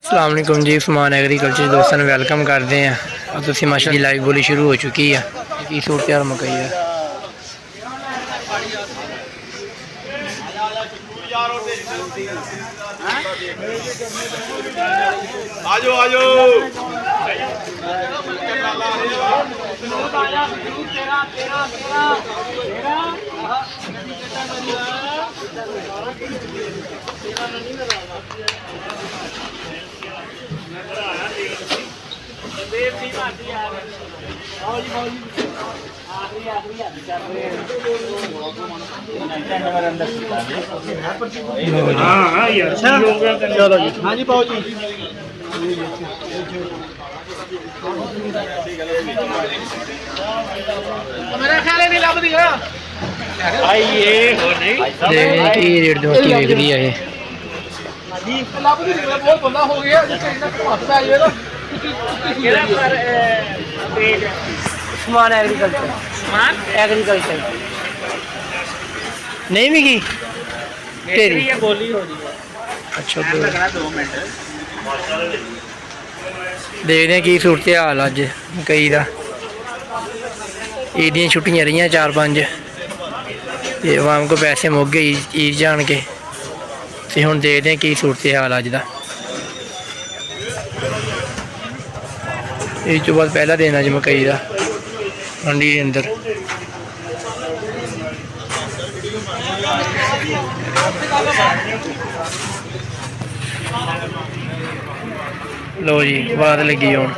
अस्सलाम वालेकुम जी। उस्मान एग्रीकल्चर दोस्तों वेलकम करते हैं। अब तो माशा की लाइव बोली शुरू हो चुकी है कि सूरत हाल मकई है। आजो आजो हाँ जी पाओ जी मेरा ख्याल है नहीं लब दिया आइए हो नहीं की रेट दो की देख रही है ये लब दी बहुत बंदा हो गया जिससे इतना हाथ पे आइए ना केड़ा पर पेज उस्मान एग्रीकल्चर एग्रीकल्चर नहीं मिगी तेरी ये गोली हो रही है अच्छा लगना 2 मिनट देखते हैं की सूरत हाल अज मकई का ईद दी छुट्टियां रही 4-5 ते आवाम को पैसे मुक गए ईद जान के ते हुण देखते हैं की सूरत हाल अज का ईद तो बाद पहला दिन अज मकई का मंडी के अंदर लो जी बात लगी हुण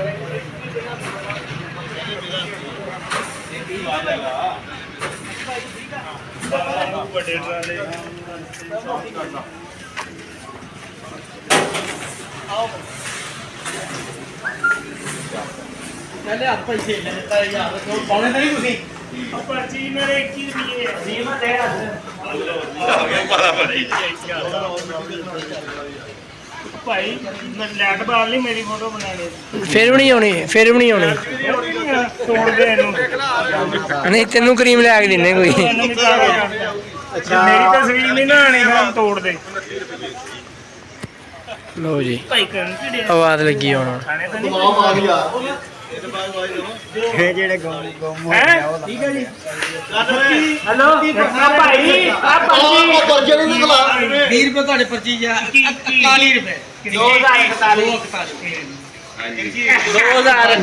पहले हाथ पर खेल लेता है यार तो पौने नहीं कुछ पर्ची मेरे 21 रुपए जी मैं दे आ गया पता पड़ी भाई मैं लैट बाल नहीं मेरी फोटो बनाने फिर भी नहीं आनी तोड़ दे इनु नहीं तेनू करीम लै के दिन्ने कोई अच्छा मेरी तस्वीर नहीं ना आनी फिर हम तोड़ दे लो जी भाई करन की दे आवाज लगी हुण खाने तो नहीं है जेड़े गम हो गया ठीक है जी हेलो भाई आप पर्ची नहीं दिखला 20 रुपए ਤੁਹਾਡੇ पर्ची जा 41 रुपए 2041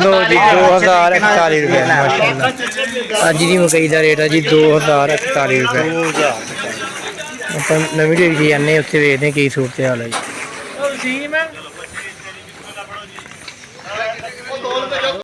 लो जी 2041 रुपये माशाअल्लाह अज की मकई का रेट है जी 2041 रुपये आप नवी डेरी जाने उत्थे देखते हैं की सूरत हाल है जी